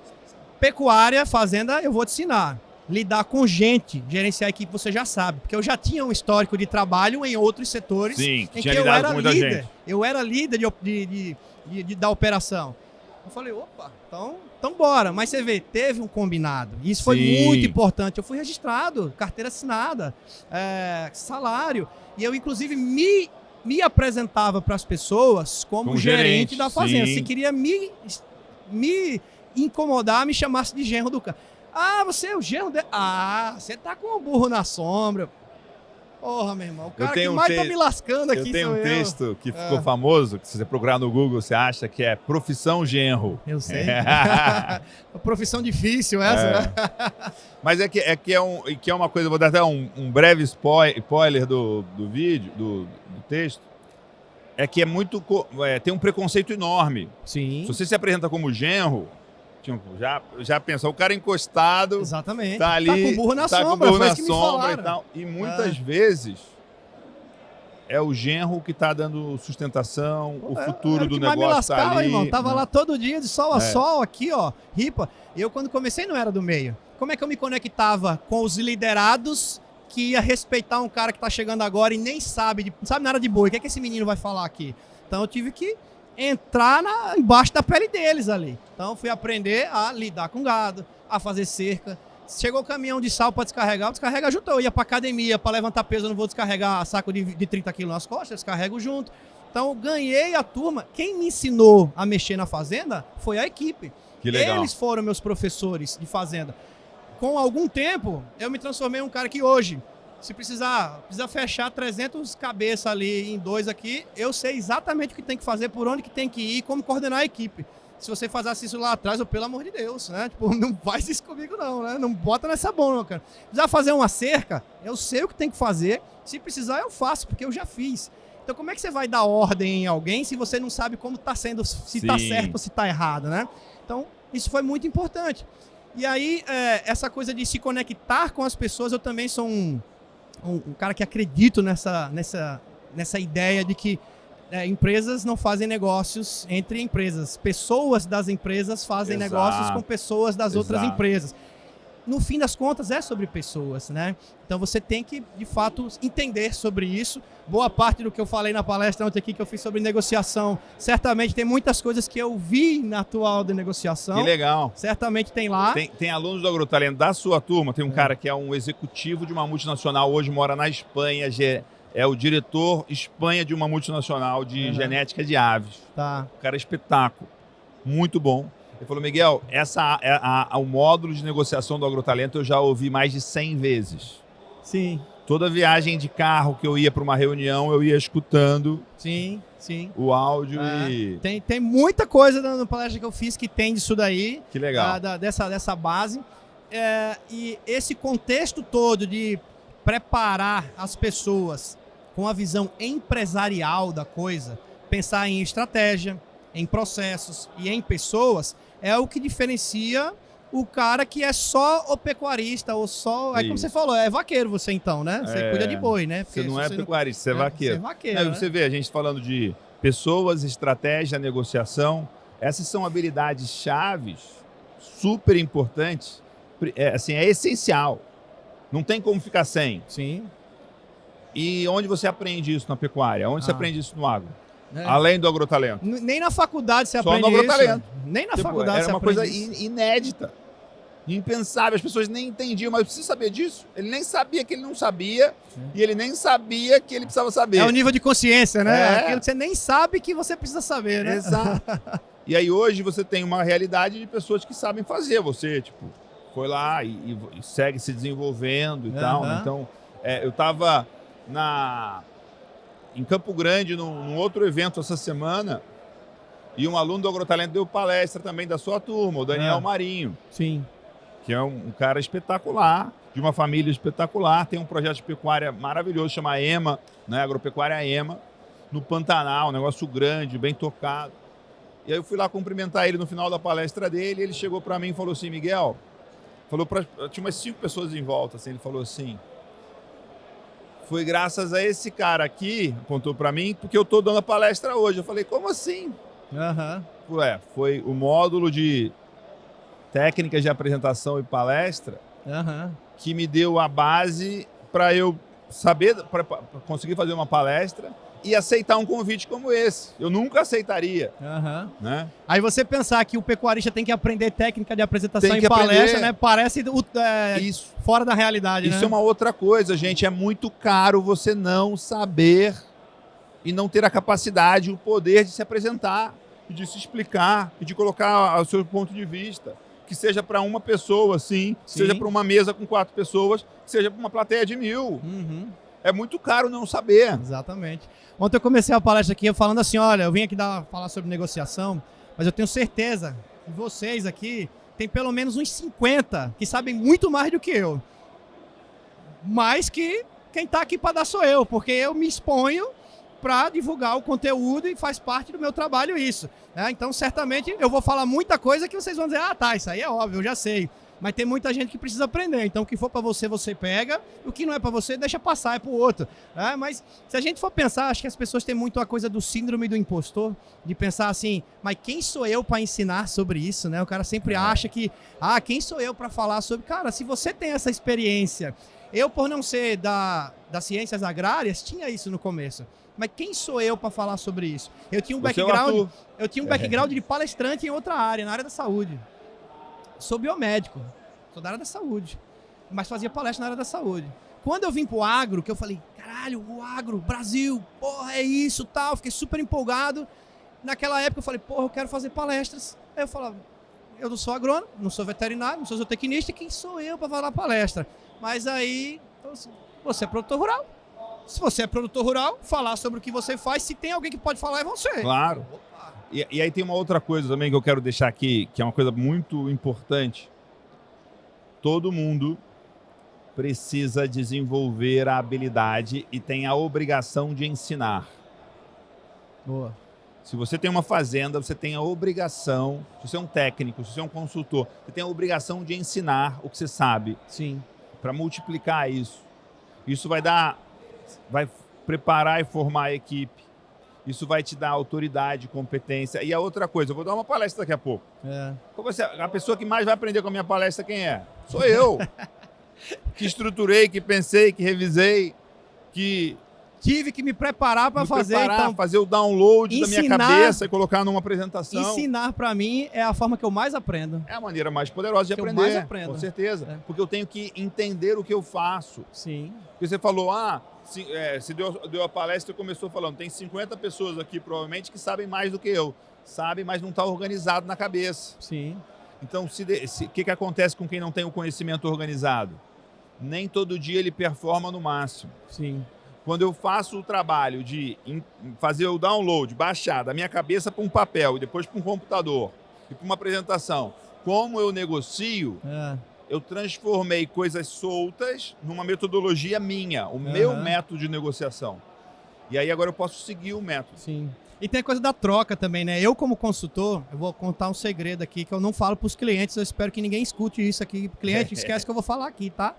Pecuária, fazenda, eu vou te ensinar. Lidar com gente, gerenciar a equipe, você já sabe. Porque eu já tinha um histórico de trabalho em outros setores. Sim, em que eu era líder. Eu era líder da operação. Eu falei, opa, então bora. Mas você vê, teve um combinado. E isso foi muito importante. Eu fui registrado, carteira assinada, salário. E eu, inclusive, me apresentava para as pessoas como gerente da fazenda. Se queria me incomodar, me chamasse de genro do cara. Você é o genro dele? você tá com o burro na sombra. Porra, meu irmão, o cara que mais tá me lascando aqui sou eu. Eu tenho um texto que ficou famoso, que se você procurar no Google, você acha que é profissão genro. Eu sei. Profissão difícil essa, né? Mas que é uma coisa, vou dar até um breve spoiler do vídeo, do texto, é que tem um preconceito enorme. Sim. Se você se apresenta como genro, já pensou, o cara encostado, exatamente, tá ali, tá com o burro na sombra, e tal. E muitas vezes é o genro que tá dando sustentação, o futuro do negócio tá ali. Irmão. Tava lá todo dia de sol a sol, aqui, ó, ripa. Eu, quando comecei, não era do meio. Como é que eu me conectava com os liderados que ia respeitar um cara que tá chegando agora e nem sabe nada de boi? O que é que esse menino vai falar aqui? Então eu tive que entrar embaixo da pele deles ali. Então fui aprender a lidar com gado, a fazer cerca. Chegou o caminhão de sal para descarregar, eu descarrega junto. Eu ia para academia para levantar peso, eu não vou descarregar saco de 30 quilos nas costas, eu descarrego junto. Então eu ganhei a turma. Quem me ensinou a mexer na fazenda foi a equipe. Que legal. Eles foram meus professores de fazenda. Com algum tempo, eu me transformei em um cara que hoje, se precisa fechar 300 cabeças ali em 2 aqui, eu sei exatamente o que tem que fazer, por onde que tem que ir, como coordenar a equipe. se você fizesse isso lá atrás, pelo amor de Deus, né? Tipo, não faz isso comigo não, né? Não bota nessa bomba, cara. Se precisar fazer uma cerca, eu sei o que tem que fazer. Se precisar, eu faço, porque eu já fiz. Então, como é que você vai dar ordem em alguém se você não sabe como está sendo, se está certo ou se está errado, né? Então, isso foi muito importante. E aí, essa coisa de se conectar com as pessoas, eu também sou um cara que acredito nessa ideia de que empresas não fazem negócios entre empresas. Pessoas das empresas fazem negócios com pessoas das outras empresas. No fim das contas, é sobre pessoas, né? Então você tem que, de fato, entender sobre isso. Boa parte do que eu falei na palestra ontem aqui, que eu fiz sobre negociação, certamente tem muitas coisas que eu vi na atual de negociação. Que legal. Certamente tem lá. Tem alunos do Agrotalento da sua turma, tem um cara que é um executivo de uma multinacional, hoje mora na Espanha, é o diretor Espanha de uma multinacional de genética de aves. Tá. O cara é espetáculo, muito bom. Ele falou, Miguel, o módulo de negociação do Agrotalento eu já ouvi mais de 100 vezes. Sim. Toda viagem de carro que eu ia para uma reunião, eu ia escutando sim. o áudio e... Tem muita coisa na palestra que eu fiz que tem disso daí. Que legal. Dessa base. E esse contexto todo de preparar as pessoas com a visão empresarial da coisa, pensar em estratégia, em processos e em pessoas, é o que diferencia o cara que é só o pecuarista ou só... Como você falou, é vaqueiro você então, né? Você cuida de boi, né? Porque você não é pecuarista, você é vaqueiro. Você é vaqueiro, né? Você vê a gente falando de pessoas, estratégia, negociação. Essas são habilidades chaves, super importantes. É essencial. Não tem como ficar sem. Sim. E onde você aprende isso na pecuária? Onde você aprende isso no agro? Além do Agrotalento. Nem na faculdade você aprende isso. Só no Agrotalento. Nem na faculdade você aprende isso. Era uma coisa inédita. Impensável. As pessoas nem entendiam, mas eu preciso saber disso. Ele nem sabia que ele não sabia e ele nem sabia que ele precisava saber. É o nível de consciência, né? Aquilo que você nem sabe que você precisa saber, né? Exato. E aí hoje você tem uma realidade de pessoas que sabem fazer. Você, tipo, foi lá e segue se desenvolvendo e tal. Então, eu estava em Campo Grande, num outro evento essa semana, e um aluno do Agrotalento deu palestra também da sua turma, o Daniel Marinho. Sim. Que é um cara espetacular, de uma família espetacular, tem um projeto de pecuária maravilhoso, chama EMA, né? Agropecuária EMA, no Pantanal, um negócio grande, bem tocado. E aí eu fui lá cumprimentar ele no final da palestra dele, e ele chegou para mim e falou assim, Miguel, tinha umas 5 pessoas em volta, assim, ele falou assim, foi graças a esse cara aqui, apontou para mim, porque eu estou dando a palestra hoje. Eu falei, como assim? Foi o módulo de técnicas de apresentação e palestra que me deu a base para eu saber, para conseguir fazer uma palestra e aceitar um convite como esse. Eu nunca aceitaria. Né? Aí você pensar que o pecuarista tem que aprender técnica de apresentação e palestra, né? Parece isso. Fora da realidade. Isso né? é uma outra coisa, gente. É muito caro você não saber e não ter a capacidade, o poder de se apresentar, de se explicar e de colocar o seu ponto de vista. Que seja para uma pessoa, sim. Seja para uma mesa com 4 pessoas, seja para uma plateia de 1000. É muito caro não saber. Exatamente. Ontem eu comecei a palestra aqui falando assim, olha, eu vim aqui falar sobre negociação, mas eu tenho certeza que vocês aqui tem pelo menos uns 50 que sabem muito mais do que eu. Mas que quem está aqui para dar sou eu, porque eu me exponho para divulgar o conteúdo e faz parte do meu trabalho isso. Né? Então, certamente, eu vou falar muita coisa que vocês vão dizer, isso aí é óbvio, eu já sei. Mas tem muita gente que precisa aprender. Então, o que for para você, você pega. O que não é para você, deixa passar, é para o outro. Né? Mas, se a gente for pensar, acho que as pessoas têm muito a coisa do síndrome do impostor, de pensar assim, mas quem sou eu para ensinar sobre isso? Né? O cara sempre acha que, quem sou eu para falar sobre... Cara, se você tem essa experiência... Eu, por não ser das ciências agrárias, tinha isso no começo. Mas quem sou eu para falar sobre isso? Eu tinha um background de palestrante em outra área, na área da saúde. Sou biomédico, sou da área da saúde, mas fazia palestra na área da saúde. Quando eu vim pro agro, que eu falei, caralho, o agro, Brasil, porra, é isso, tal, fiquei super empolgado. Naquela época eu falei, porra, eu quero fazer palestras. Aí eu falava, eu não sou agrônomo, não sou veterinário, não sou zootecnista, quem sou eu para falar palestra? Mas aí, você é produtor rural. Se você é produtor rural, falar sobre o que você faz. Se tem alguém que pode falar, é você. Claro. E aí tem uma outra coisa também que eu quero deixar aqui, que é uma coisa muito importante. Todo mundo precisa desenvolver a habilidade e tem a obrigação de ensinar. Boa. Se você tem uma fazenda, você tem a obrigação, se você é um técnico, se você é um consultor, você tem a obrigação de ensinar o que você sabe. Sim. Para multiplicar isso. Isso vai preparar e formar a equipe. Isso vai te dar autoridade, competência. E a outra coisa, eu vou dar uma palestra daqui a pouco. A pessoa que mais vai aprender com a minha palestra, quem é? Sou eu. Que estruturei, que pensei, que revisei, que... Tive que me preparar para fazer. Então, fazer o download da minha cabeça e colocar numa apresentação. Ensinar, para mim, é a forma que eu mais aprendo. É a maneira mais poderosa de aprender. Eu mais aprendo. Com certeza. É. Porque eu tenho que entender o que eu faço. Sim. Porque você falou, se deu a palestra e começou falando, tem 50 pessoas aqui, provavelmente, que sabem mais do que eu. Sabem, mas não está organizado na cabeça. Sim. Então, o que acontece com quem não tem o conhecimento organizado? Nem todo dia ele performa no máximo. Sim. Quando eu faço o trabalho de fazer o download, baixar da minha cabeça para um papel e depois para um computador e para uma apresentação, como eu negocio, eu transformei coisas soltas numa metodologia minha, o meu método de negociação. E aí agora eu posso seguir o método. Sim. E tem a coisa da troca também, né? Eu, como consultor, eu vou contar um segredo aqui que eu não falo para os clientes, eu espero que ninguém escute isso aqui. Cliente, esquece que eu vou falar aqui, tá?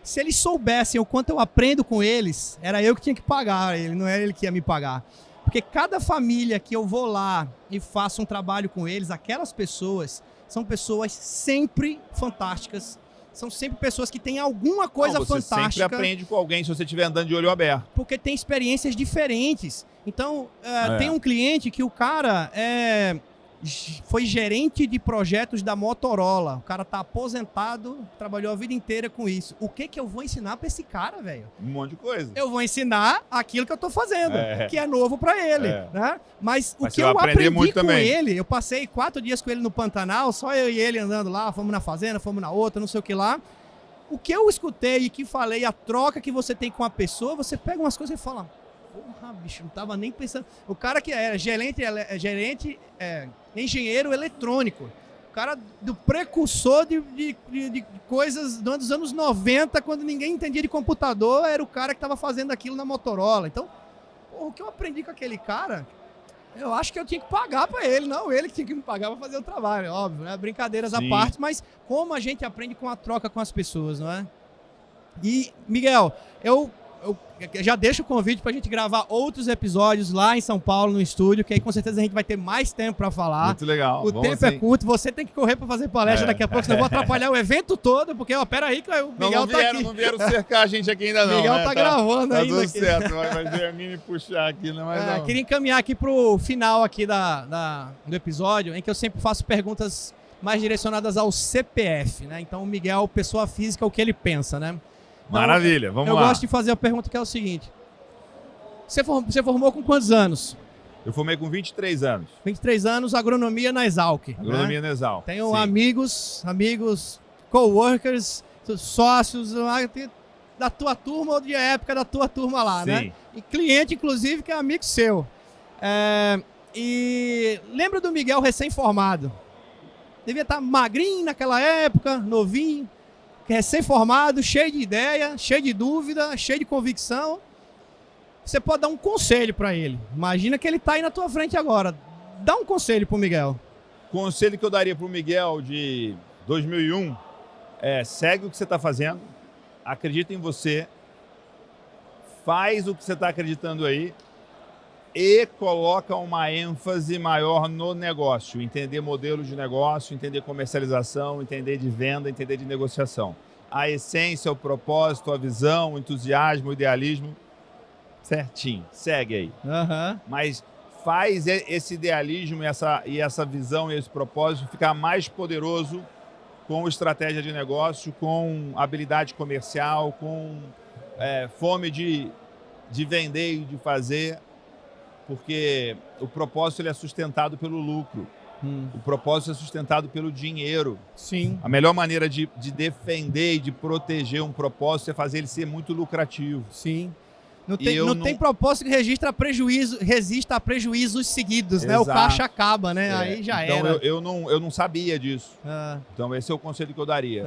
Se eles soubessem o quanto eu aprendo com eles, era eu que tinha que pagar ele, não era ele que ia me pagar. Porque cada família que eu vou lá e faço um trabalho com eles, aquelas pessoas são pessoas sempre fantásticas. São sempre pessoas que têm alguma coisa fantástica. Você sempre aprende com alguém se você estiver andando de olho aberto. Porque tem experiências diferentes. Então, tem um cliente que o cara foi gerente de projetos da Motorola. O cara tá aposentado, trabalhou a vida inteira com isso. O que eu vou ensinar pra esse cara, velho? Um monte de coisa. Eu vou ensinar aquilo que eu tô fazendo, que é novo pra ele, né? Mas o que eu aprendi com também. ele, eu passei 4 dias com ele no Pantanal, só eu e ele andando lá, fomos na fazenda, fomos na outra, não sei o que lá. O que eu escutei e que falei, a troca que você tem com a pessoa, você pega umas coisas e fala... Porra, bicho, não tava nem pensando. O cara que era engenheiro eletrônico. O cara do precursor de coisas dos anos 90, quando ninguém entendia de computador, era o cara que estava fazendo aquilo na Motorola. Então, porra, o que eu aprendi com aquele cara, eu acho que eu tinha que pagar para ele, não ele que tinha que me pagar para fazer o trabalho, óbvio, né? Brincadeiras à parte, mas como a gente aprende com a troca com as pessoas, não é? E, Miguel, eu já deixo o convite pra gente gravar outros episódios lá em São Paulo, no estúdio, que aí com certeza a gente vai ter mais tempo pra falar. Muito legal. O tempo é curto, você tem que correr pra fazer palestra daqui a pouco, senão eu vou atrapalhar o evento todo, porque, peraí, que o Miguel tá aqui. Não vieram cercar a gente aqui ainda não. O Miguel tá gravando ainda. Tá tudo certo, vai ver a mim me puxar aqui, não é não. Queria encaminhar aqui pro final aqui do episódio, em que eu sempre faço perguntas mais direcionadas ao CPF, né? Então o Miguel, pessoa física, o que ele pensa, né? Então, maravilha, vamos lá. Eu gosto de fazer a pergunta que é o seguinte. Você formou com quantos anos? Eu formei com 23 anos. 23 anos, agronomia na Exalc. Agronomia na Exalc. Tenho amigos, coworkers, sócios da tua turma ou de época da tua turma lá, né? E cliente, inclusive, que é amigo seu. E lembra do Miguel recém-formado? Devia estar magrinho naquela época, novinho. Recém-formado, cheio de ideia, cheio de dúvida, cheio de convicção. Você pode dar um conselho para ele. Imagina que ele está aí na tua frente agora. Dá um conselho para o Miguel. O conselho que eu daria para o Miguel de 2001 é: segue o que você está fazendo, acredita em você, faz o que você está acreditando aí e coloca uma ênfase maior no negócio. Entender modelos de negócio, entender comercialização, entender de venda, entender de negociação. A essência, o propósito, a visão, o entusiasmo, o idealismo, certinho. Segue aí. Mas faz esse idealismo e essa visão e esse propósito ficar mais poderoso com estratégia de negócio, com habilidade comercial, com fome de vender e de fazer. Porque o propósito ele é sustentado pelo lucro. O propósito é sustentado pelo dinheiro. Sim. A melhor maneira de defender e de proteger um propósito é fazer ele ser muito lucrativo. Sim. Não tem propósito que resista a prejuízos seguidos, né? O Exato. caixa acaba, né? Aí já então, era. Eu não sabia disso. Então esse é o conselho que eu daria.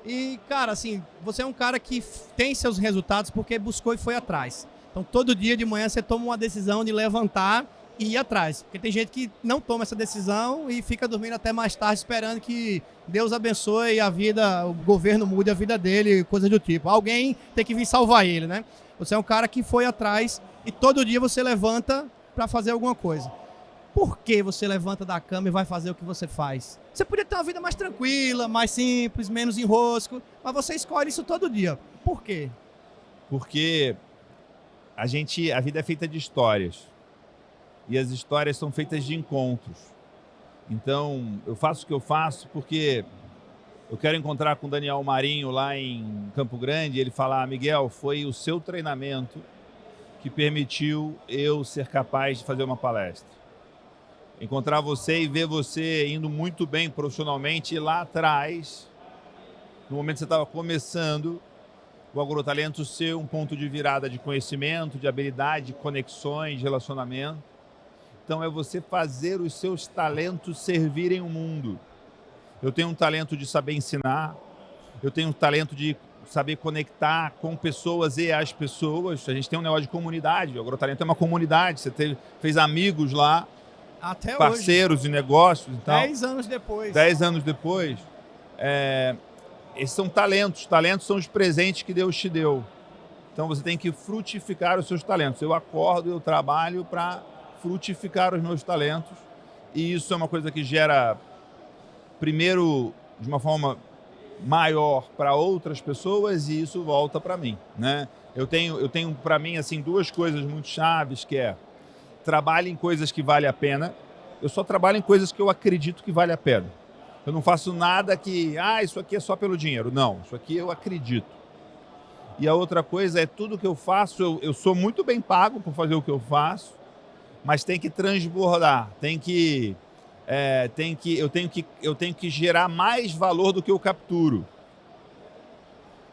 E, cara, assim, você é um cara que tem seus resultados porque buscou e foi atrás. Então, todo dia de manhã você toma uma decisão de levantar e ir atrás. Porque tem gente que não toma essa decisão e fica dormindo até mais tarde esperando que Deus abençoe a vida, o governo mude a vida dele, coisa do tipo. Alguém tem que vir salvar ele, né? Você é um cara que foi atrás e todo dia você levanta para fazer alguma coisa. Por que você levanta da cama e vai fazer o que você faz? Você podia ter uma vida mais tranquila, mais simples, menos enrosco, mas você escolhe isso todo dia. Por quê? Porque a vida é feita de histórias. E as histórias são feitas de encontros. Então, eu faço o que eu faço porque eu quero encontrar com o Daniel Marinho lá em Campo Grande e ele falar: Miguel, foi o seu treinamento que permitiu eu ser capaz de fazer uma palestra. Encontrar você e ver você indo muito bem profissionalmente e lá atrás, no momento que você estava começando, o Agrotalento ser um ponto de virada de conhecimento, de habilidade, de conexões, de relacionamento. Então é você fazer os seus talentos servirem o mundo. Eu tenho um talento de saber ensinar, eu tenho um talento de saber conectar com pessoas e as pessoas. A gente tem um negócio de comunidade, o Agrotalento é uma comunidade, você fez amigos lá, até parceiros hoje. E negócios. Então, 10 anos depois. 10 anos depois, esses são talentos. Talentos são os presentes que Deus te deu. Então você tem que frutificar os seus talentos. Eu acordo, eu trabalho para frutificar os meus talentos. E isso é uma coisa que gera, primeiro, de uma forma maior para outras pessoas e isso volta para mim, né? Eu tenho para mim assim duas coisas muito chaves, que é: trabalhe em coisas que vale a pena. Eu só trabalho em coisas que eu acredito que vale a pena. Eu não faço nada que, isso aqui é só pelo dinheiro. Não, isso aqui eu acredito. E a outra coisa é tudo que eu faço, eu sou muito bem pago por fazer o que eu faço, mas tem que transbordar, eu tenho que gerar mais valor do que eu capturo.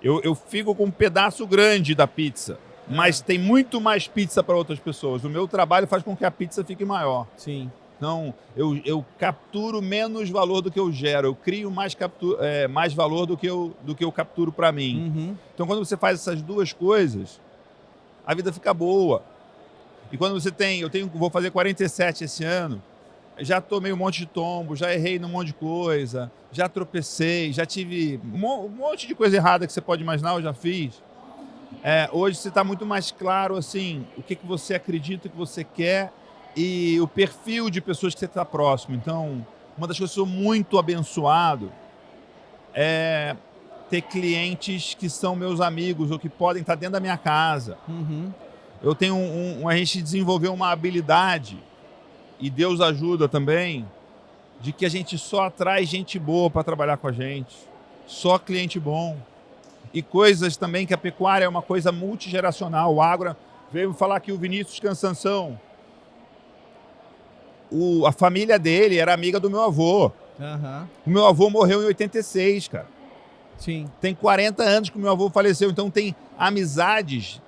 Eu fico com um pedaço grande da pizza, mas tem muito mais pizza para outras pessoas. O meu trabalho faz com que a pizza fique maior. Sim. Então, eu capturo menos valor do que eu gero. Eu crio mais valor do que eu capturo para mim. Uhum. Então, quando você faz essas duas coisas, a vida fica boa. E quando você vou fazer 47 esse ano, já tomei um monte de tombo, já errei num monte de coisa, já tropecei, já tive um monte de coisa errada que você pode imaginar, eu já fiz. Hoje você está muito mais claro assim, o que você acredita que você quer e o perfil de pessoas que você está próximo. Então, uma das coisas que eu sou muito abençoado é ter clientes que são meus amigos ou que podem estar dentro da minha casa. Uhum. Eu tenho a gente desenvolveu uma habilidade, e Deus ajuda também, de que a gente só atrai gente boa para trabalhar com a gente, só cliente bom. E coisas também que a pecuária é uma coisa multigeracional. O agro veio falar que o Vinícius Cansanção, a família dele era amiga do meu avô. Uhum. O meu avô morreu em 86, cara. Sim. Tem 40 anos que o meu avô faleceu, então tem amizades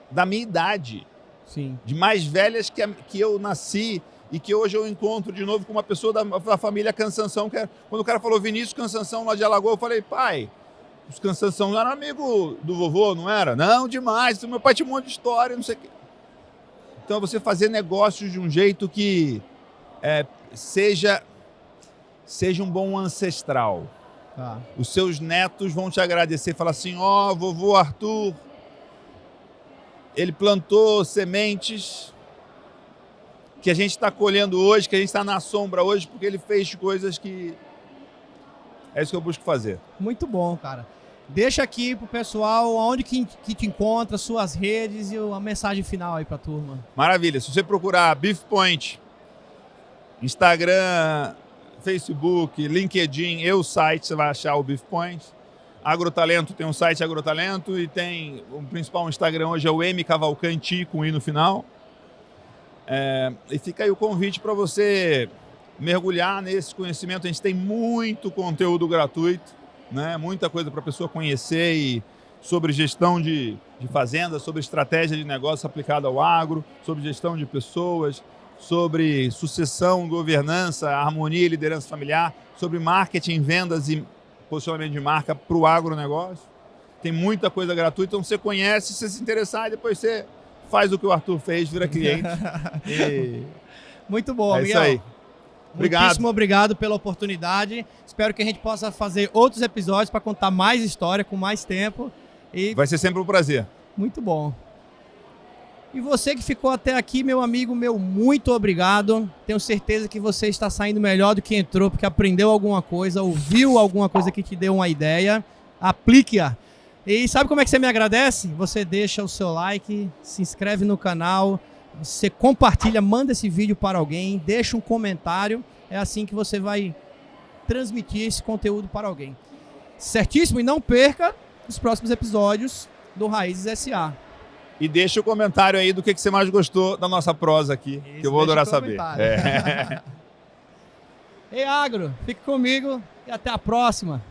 da minha idade. Sim. De mais velhas que eu nasci e que hoje eu encontro de novo com uma pessoa da família Cansanção. Quando o cara falou Vinícius Cansanção lá de Alagoas, eu falei: pai, os Cansanção eram amigo do vovô, não era? Não, demais, meu pai tinha um monte de história, não sei o quê. Então é você fazer negócios de um jeito que seja um bom ancestral. Os seus netos vão te agradecer, falar assim: vovô Arthur, ele plantou sementes que a gente está colhendo hoje, que a gente está na sombra hoje, porque ele fez coisas que... É isso que eu busco fazer. Muito bom, cara. Deixa aqui pro pessoal onde que te encontra, suas redes e a mensagem final aí pra turma. Maravilha. Se você procurar Beef Point, Instagram, Facebook, LinkedIn e o site, você vai achar o Beef Point. Agrotalento, tem um site Agrotalento e tem o principal Instagram hoje é o M Cavalcanti, com I no final. E fica aí o convite para você mergulhar nesse conhecimento. A gente tem muito conteúdo gratuito, né? Muita coisa para a pessoa conhecer sobre gestão de fazenda, sobre estratégia de negócio aplicada ao agro, sobre gestão de pessoas, sobre sucessão, governança, harmonia e liderança familiar, sobre marketing, vendas e posicionamento de marca para o agronegócio. Tem muita coisa gratuita, então você conhece, se você se interessar, e depois você faz o que o Arthur fez, vira cliente. Muito bom, é Miguel. Isso aí. Obrigado. Muitíssimo obrigado pela oportunidade. Espero que a gente possa fazer outros episódios para contar mais história, com mais tempo. E vai ser sempre um prazer. Muito bom. E você que ficou até aqui, meu amigo, muito obrigado. Tenho certeza que você está saindo melhor do que entrou, porque aprendeu alguma coisa, ouviu alguma coisa que te deu uma ideia. Aplique-a. E sabe como é que você me agradece? Você deixa o seu like, se inscreve no canal, você compartilha, manda esse vídeo para alguém, deixa um comentário. É assim que você vai transmitir esse conteúdo para alguém. Certíssimo? E não perca os próximos episódios do Raízes S.A. E deixa o comentário aí do que você mais gostou da nossa prosa aqui, que eu vou adorar saber. Ei, Agro, fique comigo e até a próxima.